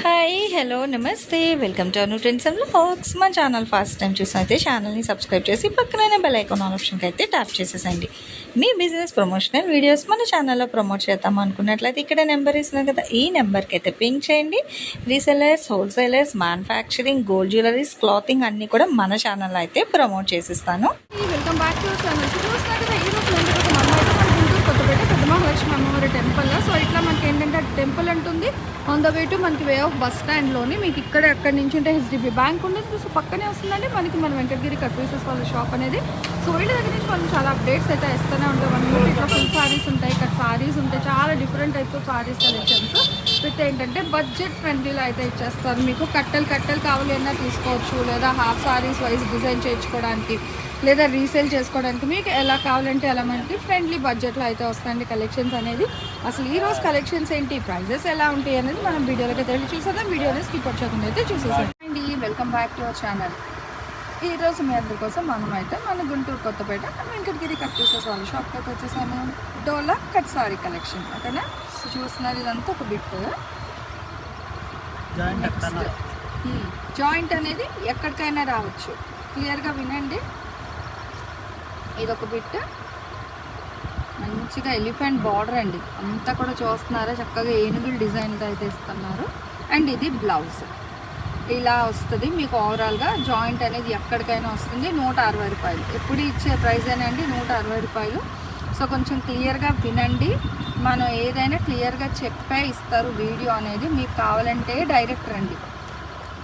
Hi hello నమస్తే welcome to Anu trends and vlogs. మా channel first time చూసినైతే ఛానల్ని subscribe చేసి పక్కనైన బెల్ ఐకాన్ ఆప్షన్కి అయితే ట్యాప్ చేసేసండి. మీ బిజినెస్ ప్రమోషనల్ వీడియోస్ మన ఛానల్లో ప్రమోట్ చేద్దాం అనుకున్నట్లయితే ఇక్కడ నెంబర్ ఇస్తున్నాం కదా, ఈ నెంబర్కి అయితే పింక్ చేయండి. Resellers, wholesalers, manufacturing, gold jewelleries, clothing అన్నీ కూడా మన ఛానల్లో అయితే ప్రమోట్ చేసిస్తాను. Welcome back to channel. చూస్తున్నారు కదా, ఈరోజు మనం అయితే మన గుంటూరు కొత్తపేట పెద్ద మహాలక్ష్మి అమ్మవారి టెంపుల్. సో ఇట్లా మనకి ఏంటంటే టెంపుల్ ఉంటుంది ఆన్ ద వే టు మనకి వే ఆఫ్ బస్ స్టాండ్లోని మీకు ఇక్కడ ఎక్కడి నుంచి ఉంటే హెచ్డిబి బ్యాంక్ ఉంటుంది. సో పక్కనే వస్తుందండి మనకి మన వెంకటగిరి కట్ పీసెస్ వాళ్ళ షాప్ అనేది. సో వీళ్ళ దగ్గర నుంచి మనం చాలా అప్డేట్స్ అయితే ఇస్తూనే ఉంటాం. మనకి ఇట్లా ఫుల్ సారీస్ ఉంటాయి, ఇక్కడ సారీస్ ఉంటాయి, చాలా different types of saris collections with ఏంటంటే బడ్జెట్ ఫ్రెండ్లీలో అయితే ఇచ్చేస్తారు. మీకు కట్టెలు కావాలి అన్నా తీసుకోవచ్చు, లేదా హాఫ్ సారీస్ వైజ్ డిజైన్ చేయించుకోవడానికి, లేదా రీసేల్ చేసుకోవడానికి మీకు ఎలా కావాలంటే అలా మనకి ఫ్రెండ్లీ బడ్జెట్లో అయితే వస్తాయండి కలెక్షన్స్ అనేది. అసలు ఈరోజు కలెక్షన్స్ ఏంటి, ప్రైజెస్ ఎలా ఉంటాయి అనేది మనం వీడియోలోకి తెలిసి చూసేద్దాం. వీడియోని స్కిప్ వచ్చేకుండా అయితే చూసేసాం అండి. Welcome back to our channel. ఈరోజు మీ అందరి కోసం మనం అయితే మన గుంటూరు కొత్తపేట వెంకటగిరి కట్ పీసెస్ వాళ్ళ షాప్కి అయితే వచ్చేసాము. డోలా కట్ సారీ కలెక్షన్ ఓకేనా. చూస్తున్నారు ఇదంతా ఒక బిట్. జాయింట్ అనేది ఎక్కడికైనా రావచ్చు, క్లియర్గా వినండి. ఇదొక బిట్ మంచిగా ఎలిఫెంట్ బార్డర్ అండి, అంతా కూడా చూస్తున్నారా చక్కగా ఏనుగులు డిజైన్తో అయితే ఇస్తున్నారు. అండ్ ఇది బ్లౌజ్ ఇలా వస్తుంది మీకు. ఓవరాల్గా జాయింట్ అనేది ఎక్కడికైనా వస్తుంది. 160 రూపాయలు ఎప్పుడు ఇచ్చే ప్రైస్ ఏనండి, 160 రూపాయలు. సో కొంచెం క్లియర్గా వినండి, మనం ఏదైనా క్లియర్గా చెప్పే ఇస్తారు వీడియో అనేది. మీకు కావాలంటే డైరెక్ట్ రండి,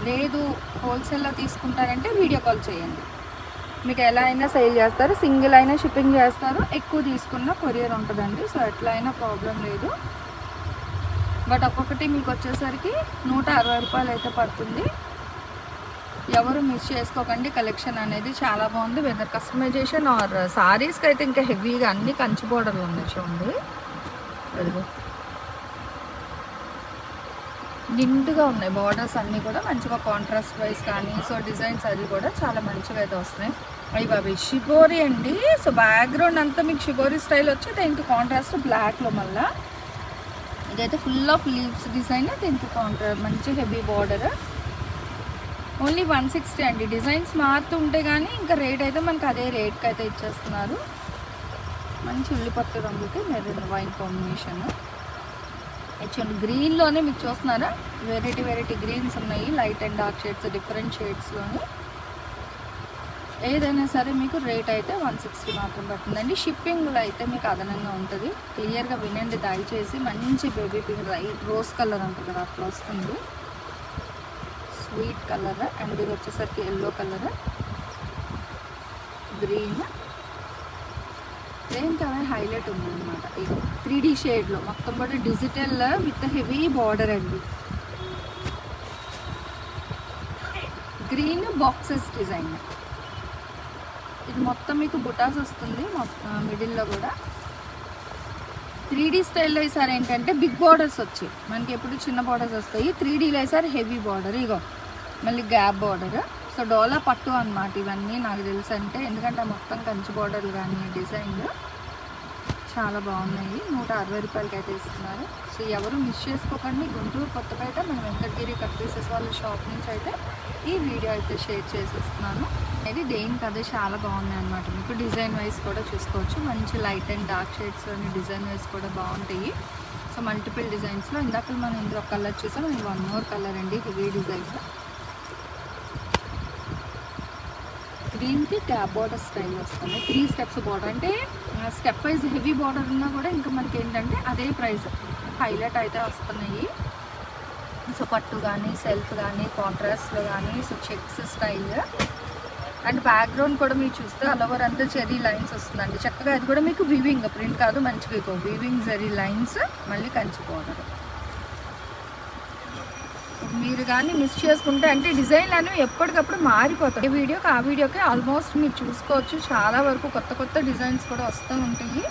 లేదు హోల్సేల్లో తీసుకుంటారంటే వీడియో కాల్ చేయండి. మీకు ఎలా అయినా సేల్ చేస్తారు, సింగిల్ అయినా షిప్పింగ్ చేస్తారు, ఎక్కువ తీసుకున్న కొరియర్ ఉంటుందండి. సో ఎట్లా అయినా ప్రాబ్లం లేదు. బట్ ఒక్కొక్కటి మీకు వచ్చేసరికి 160 రూపాయలు అయితే పడుతుంది. ఎవరు మిస్ చేసుకోకండి, కలెక్షన్ అనేది చాలా బాగుంది. వెదర్ కస్టమైజేషన్ ఆర్ సారీస్కి అయితే ఇంకా హెవీగా అన్ని కంచి బోర్డర్లు ఉన్నాయి చూడండి. నిండుగా ఉన్నాయి బార్డర్స్ అన్నీ కూడా మంచిగా కాంట్రాస్ట్ వైజ్ కానీ. సో డిజైన్స్ అది కూడా చాలా మంచిగా అయితే వస్తున్నాయి. అయ్యి బాబీ షిబోరి అండి. సో బ్యాక్గ్రౌండ్ అంతా మీకు షిబోరి స్టైల్ వచ్చి దీనికి కాంట్రాస్ట్ బ్లాక్లో మళ్ళీ ఇదైతే ఫుల్ ఆఫ్ లీవ్స్ డిజైన్. దీనికి కాంట్రాస్ట్ మంచి హెవీ బార్డర్. ఓన్లీ 160 అండి. డిజైన్స్ మారుతూ ఉంటే కానీ ఇంకా రేట్ అయితే మనకు అదే రేట్కి అయితే ఇచ్చేస్తున్నారు. మంచి ఉల్లిపట్టు రంగుకి మెరూన్ వైన్ కాంబినేషన్. యాక్చువల్ గ్రీన్లోనే మీకు చూస్తున్నారా వెరైటీ గ్రీన్స్ ఉన్నాయి, light and dark shades, different షేడ్స్లోని. ఏదైనా సరే మీకు రేట్ అయితే 160 మాత్రం పడుతుందండి. షిప్పింగ్లో అయితే మీకు అదనంగా ఉంటుంది. క్లియర్గా వినండి దయచేసి. మంచి బేబీ పింక్ రోజ్ కలర్ ఉంటుంది కదా, అట్లా వస్తుంది. Sweet colour. అండ్ ఇది వచ్చేసరికి yellow colour, green, same colour highlight ఉందన్నమాట. ఇది 3D షేడ్లో మొత్తం కూడా డిజిటల్ విత్ హెవీ బార్డర్ అండి. Green boxes design. ఇది మొత్తం మీకు బుటాస్ వస్తుంది మొత్తం మిడిల్లో కూడా. 3D స్టైల్లో ఈసారి ఏంటంటే బిగ్ బార్డర్స్ వచ్చి మనకి ఎప్పుడు చిన్న బార్డర్స్ వస్తాయి. 3Dలో ఈసారి హెవీ బార్డర్. ఇగో మళ్ళీ గ్యాప్ బార్డర్. సో డోలా పట్టు అన్నమాట ఇవన్నీ నాకు తెలుసు. అంటే ఎందుకంటే మొత్తం కంచి బార్డర్లు కానీ డిజైన్లు చాలా బాగున్నాయి. 160 రూపాయలకి అయితే ఇస్తున్నారు. సో ఎవరు మిస్ చేసుకోకండి. గుంటూరు కొత్తపేట మన వెంకటగిరి కట్ పీసెస్ వాళ్ళ షాప్ నుంచి అయితే ఈ వీడియో అయితే షేర్ చేసేస్తున్నాను. ఇది దేనికి అదే చాలా బాగున్నాయి అన్నమాట. మీకు డిజైన్ వైజ్ కూడా చూసుకోవచ్చు. మంచి లైట్ అండ్ డార్క్ షేడ్స్లోని డిజైన్ వైజ్ కూడా బాగుంటాయి. సో మల్టిపుల్ డిజైన్స్లో ఇందాక మనం ఇందులో కలర్ చూసాం. ఇది 1 మోర్ కలర్ అండి, హెవీ డిజైన్. గ్రీన్కి క్యాప్ బార్డర్ స్టైల్ వస్తుంది. 3 స్టెప్స్ బార్డర్. అంటే స్టెప్ వైజ్ హెవీ బార్డర్ ఉన్నా కూడా ఇంకా మనకి ఏంటంటే అదే ప్రైస్ హైలైట్ అయితే వస్తున్నాయి. సో పట్టు కానీ, సెల్ఫ్ కానీ, కాంట్రాస్ట్లో కానీ, so checks style. And background కూడా మీరు చూస్తే ఆల్ ఓవర్ అంతా జెరీ లైన్స్ వస్తుందండి చక్కగా. అది కూడా మీకు వీవింగ్ ప్రింట్ కాదు, మంచిగా వీవింగ్ జెరీ లైన్స్, మళ్ళీ కంచి బార్డర్. మీరు కానీ మిస్ చేసుకుంటే అంటే డిజైన్లు అనేవి ఎప్పటికప్పుడు మారిపోతాయి. ఈ వీడియోకి ఆ వీడియోకి ఆల్మోస్ట్ మీరు చూసుకోవచ్చు చాలా వరకు కొత్త డిజైన్స్ కూడా వస్తూ ఉంటాయి.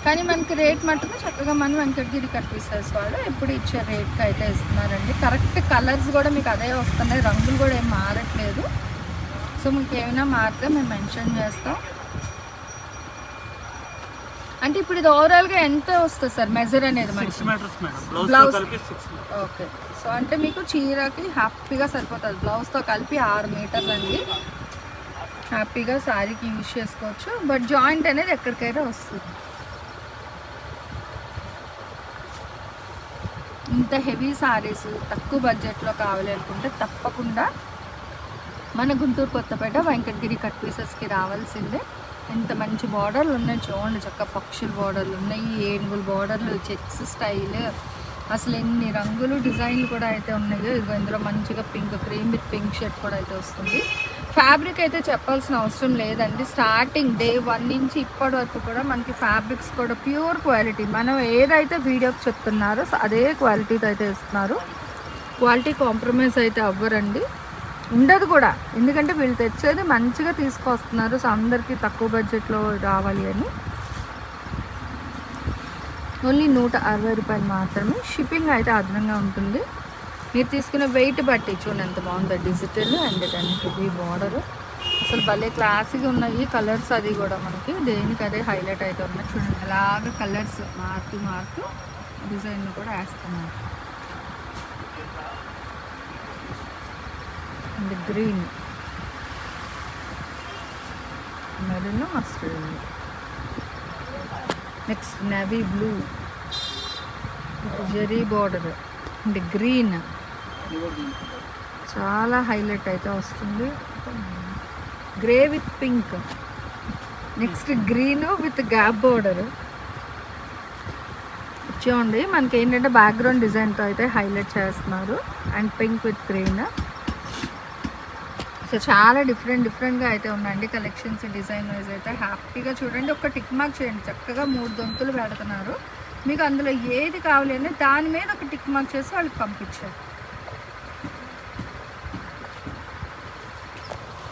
కానీ మనకి రేట్ మటుకు చక్కగా మనం వెంకటగిరి కట్ పీసెస్ వాళ్ళు ఎప్పుడు ఇచ్చే రేట్కి అయితే ఇస్తున్నారండి. కరెక్ట్ కలర్స్ కూడా మీకు అదే వస్తున్నాయి, రంగులు కూడా ఏం మారట్లేదు. సో మీకు ఏమైనా మారితే మేము మెన్షన్ చేస్తాం. అంటే ఇప్పుడు ఇది ఓవరాల్గా ఎంత వస్తుంది సార్ మెజర్ అనేది మనకి? 6 మీటర్స్ మేడం, Blouse. బ్లౌజ్ కలిపి 6 మీటర్స్. ఓకే. సో అంటే మీకు చీరకి హ్యాపీగా సరిపోతుంది, బ్లౌజ్తో కలిపి 6 మీటర్లు అండి. హ్యాపీగా శారీకి యూజ్ చేసుకోవచ్చు. బట్ జాయింట్ అనేది ఎక్కడికైనా వస్తుంది. ఇంత హెవీ శారీస్ తక్కువ బడ్జెట్లో కావాలి అనుకుంటే తప్పకుండా మన గుంటూరు కొత్తపేట వెంకటగిరి కట్ పీసెస్కి రావాల్సిందే. ఎంత మంచి బార్డర్లు ఉన్నాయి చూడండి, చక్క పక్షుల బార్డర్లు ఉన్నాయి, ఏనుగుల బార్డర్లు, చెక్స్ స్టైల్, అసలు ఎన్ని రంగులు డిజైన్లు కూడా అయితే ఉన్నాయో. ఇదిగో ఇందులో మంచిగా pink, cream with pink shirt కూడా అయితే వస్తుంది. ఫ్యాబ్రిక్ అయితే చెప్పాల్సిన అవసరం లేదండి. స్టార్టింగ్ డే 1 నుంచి ఇప్పటి వరకు కూడా మనకి ఫ్యాబ్రిక్స్ కూడా ప్యూర్ క్వాలిటీ, మనం ఏదైతే వీడియోకి చెప్తున్నారో అదే క్వాలిటీతో అయితే ఇస్తున్నారు. క్వాలిటీ కాంప్రమైజ్ అయితే అవ్వరండి, ఉండదు కూడా. ఎందుకంటే వీళ్ళు తెచ్చేది మంచిగా తీసుకొస్తున్నారు. సో అందరికీ తక్కువ బడ్జెట్లో రావాలి అని. ఓన్లీ 160 రూపాయలు మాత్రమే. షిప్పింగ్ అయితే అదనంగా ఉంటుంది. మీరు తీసుకునే వెయిట్ బట్టి చూడండి ఎంత బాగుందో, డిజిటల్ అండ్ దానికి హెవీ బార్డర్. అసలు భలే క్లాసిక్గా ఉన్నాయి కలర్స్. అది కూడా మనకి దేనికి అదే హైలైట్ అయితే ఉన్నాయి చూడండి. అలాగా కలర్స్ మారుతూ డిజైన్ కూడా వేస్తున్నారు. And green, maroon, mustard, next navy blue, zari border and green, చాలా హైలైట్ అయితే వస్తుంది. Grey with pink, next green with gap border. చూడండి మనకి ఏంటంటే బ్యాక్గ్రౌండ్ డిజైన్తో అయితే హైలైట్ చేస్తున్నారు. And pink with green. So చాలా డిఫరెంట్గా అయితే ఉన్నాయండి కలెక్షన్స్. డిజైన్ వైజ్ అయితే హ్యాపీగా చూడండి. ఒక టిక్ మార్క్ చేయండి, చక్కగా 3 దొంతులు పెడుతున్నారు. మీకు అందులో ఏది కావాలి అంటే దాని మీద ఒక టిక్ మార్క్ చేసి వాళ్ళకి పంపించారు.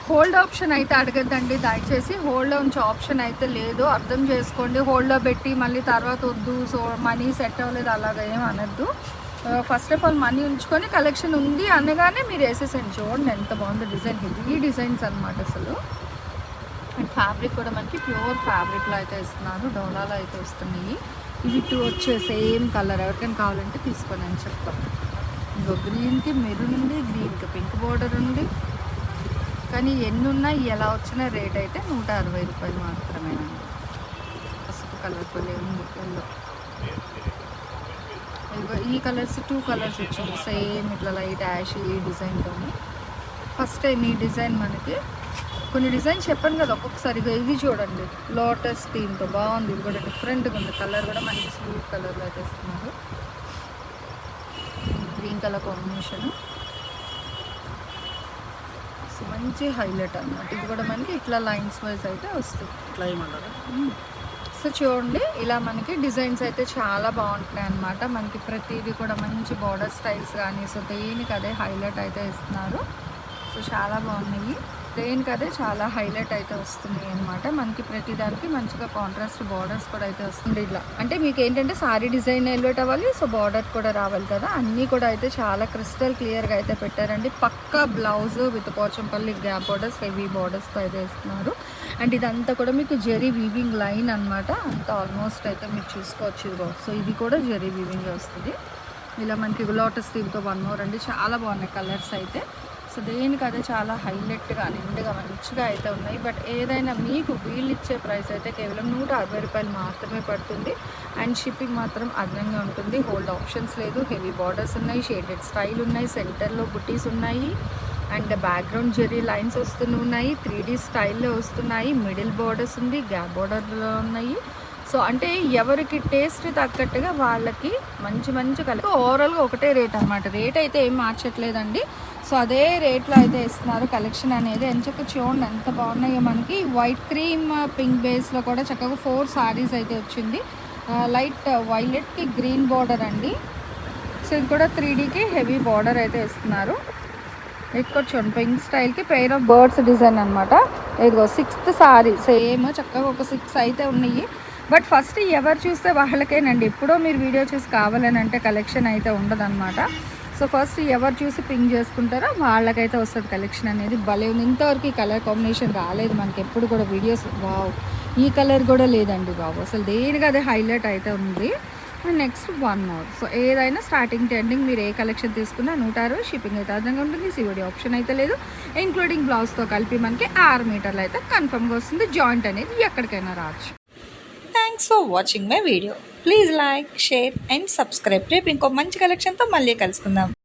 హోల్డ్ ఆప్షన్ అయితే అడగద్దండి దయచేసి. హోల్డ్లో ఉంచే ఆప్షన్ అయితే లేదు, అర్థం చేసుకోండి. హోల్డ్లో పెట్టి మళ్ళీ తర్వాత వద్దు, సో మనీ సెట్ అవ్వలేదు అలాగా ఏం అనద్దు. ఫస్ట్ ఆఫ్ ఆల్ మనీ ఉంచుకొని కలెక్షన్ ఉంది అనగానే మీరు వేసేసండి. చూడండి ఎంత బాగుందో డిజైన్, హెవీ డిజైన్స్ అనమాట అసలు. అండ్ ఫ్యాబ్రిక్ కూడా మనకి ప్యూర్ ఫ్యాబ్రిక్లో అయితే ఇస్తున్నారు, డోలాలో అయితే వస్తున్నాయి. ఇవి 2 వచ్చే సేమ్ కలర్, ఎవరికైనా కావాలంటే తీసుకొని అని చెప్తాం. ఇంకో గ్రీన్కి మెరూన్ ఉంది, గ్రీన్కి పింక్ బార్డర్ ఉంది. కానీ ఎన్ని ఉన్నాయి ఎలా వచ్చిన రేట్ అయితే 160 రూపాయలు మాత్రమేనండి. పసుపు కలర్ఫుల్ ఉంది, ఎల్లో. ఈ కలర్స్ 2 కలర్స్ వచ్చింది సేమ్ ఇట్లా లైట్ యాష్ ఈ డిజైన్తో. ఫస్ట్ టైం ఈ డిజైన్ మనకి. కొన్ని డిజైన్ చెప్పాను కదా ఒక్కొక్కసారిగా. ఇది చూడండి లోటస్ థీమ్తో బాగుంది, ఇది కూడా డిఫరెంట్గా ఉంది. కలర్ కూడా మంచి స్వీట్ కలర్లో అయితే ఇస్తున్నారు. గ్రీన్ కలర్ కాంబినేషన్, సో మంచి హైలైట్ అన్నమాట. ఇది కూడా మనకి ఇట్లా లైన్స్ వైజ్ అయితే వస్తుంది. ఇట్లా ఏమంటారా? సో చూడండి ఇలా మనకి డిజైన్స్ అయితే చాలా బాగుంటున్నాయి అన్నమాట. మనకి ప్రతిదీ కూడా మంచి బార్డర్ స్టైల్స్ కానీ, సో దేనికి అదే హైలైట్ అయితే ఇస్తున్నారు. సో చాలా బాగున్నాయి, దేనికి అదే చాలా హైలైట్ అయితే వస్తున్నాయి అనమాట. మనకి ప్రతిదానికి మంచిగా కాంట్రాస్ట్ బార్డర్స్ కూడా అయితే వస్తుంది. ఇలా అంటే మీకు ఏంటంటే సారీ డిజైన్ ఎలివేట్ అవ్వాలి, సో బార్డర్ కూడా రావాలి కదా. అన్నీ కూడా అయితే చాలా క్రిస్టల్ క్లియర్గా అయితే పెట్టారండి. పక్కా blouse with Pochampally gap borders, heavy బార్డర్స్తో అయితే ఇస్తున్నారు. అండ్ ఇదంతా కూడా మీకు జెరీ వీవింగ్ లైన్ అనమాట. అంత ఆల్మోస్ట్ అయితే మీరు చూసుకోవచ్చు. ఇదిగో సో ఇది కూడా జెరీ వీవింగ్ వస్తుంది. ఇలా మనకి లోటస్ థీమ్తో 1 మోర్ అండి. చాలా బాగున్నాయి కలర్స్ అయితే. సో దేనికి అదే చాలా హైలైట్గా నిండుగా మంచిగా అయితే ఉన్నాయి. బట్ ఏదైనా మీకు వీళ్ళు ఇచ్చే ప్రైస్ అయితే కేవలం 160 రూపాయలు మాత్రమే పడుతుంది. అండ్ షిప్పింగ్ మాత్రం అదనంగా ఉంటుంది. హోల్డ్ ఆప్షన్స్ లేదు. హెవీ బార్డర్స్ ఉన్నాయి, షేడెడ్ స్టైల్ ఉన్నాయి, సెంటర్లో బుట్టీస్ ఉన్నాయి, అండ్ బ్యాక్గ్రౌండ్ జెరీ లైన్స్ వస్తున్నాయి, 3D స్టైల్లో వస్తున్నాయి, మిడిల్ బార్డర్స్ ఉంది, గ్యాప్ బార్డర్లో ఉన్నాయి. సో అంటే ఎవరికి టేస్ట్ తగ్గట్టుగా వాళ్ళకి మంచి మంచి కలర్. ఓవరాల్గా ఒకటే రేట్ అనమాట. రేట్ అయితే ఏం మార్చట్లేదండి. సో అదే రేట్లో అయితే ఇస్తున్నారు. కలెక్షన్ అనేది ఎంచక్క చూడండి ఎంత బాగున్నాయో. మనకి వైట్ క్రీమ్ పింక్ బేస్లో కూడా చక్కగా 4 సారీస్ అయితే వచ్చింది. లైట్ వైలెట్కి గ్రీన్ బార్డర్ అండి. సో ఇది కూడా 3Dకి హెవీ బార్డర్ అయితే ఇస్తున్నారు. ఎక్కువ చూడండి పింక్ స్టైల్కి పెయిర్ ఆఫ్ బర్డ్స్ డిజైన్ అనమాట. ఇదిగో 6th సారీ సేమ్ చక్కగా ఒక 6 అయితే ఉన్నాయి. బట్ ఫస్ట్ ఎవరు చూస్తే వాళ్ళకేనండి. ఎప్పుడో మీరు వీడియో చూసి కావాలని అంటే కలెక్షన్ అయితే ఉండదన్నమాట. సో ఫస్ట్ ఎవరు చూసి పింక్ చేసుకుంటారో వాళ్ళకైతే వస్తుంది కలెక్షన్ అనేది. భలే ఉంది. ఇంతవరకు ఈ కలర్ కాంబినేషన్ రాలేదు మనకి ఎప్పుడు కూడా వీడియోస్. వావ్ ఈ కలర్ కూడా లేదండి బాబు, అసలు దేనికి అదే హైలైట్ అయితే ఉంది. And next 1 more. సో ఏదైనా స్టార్టింగ్ టు ఎండింగ్ మీరు ఏ కలెక్షన్ తీసుకున్నా 160 షిప్పింగ్ అయితే అదనంగా ఉంటుంది. సివిడి ఆప్షన్ అయితే లేదు. ఇంక్లూడింగ్ బ్లౌజ్తో కలిపి మనకి 6 మీటర్లు అయితే కన్ఫర్మ్గా వస్తుంది. జాయింట్ అనేది ఎక్కడికైనా రావచ్చు. Thanks for watching my video. Please like, share and subscribe. రేపు ఇంకో మంచి కలెక్షన్తో మళ్ళీ కలుసుకుందాం.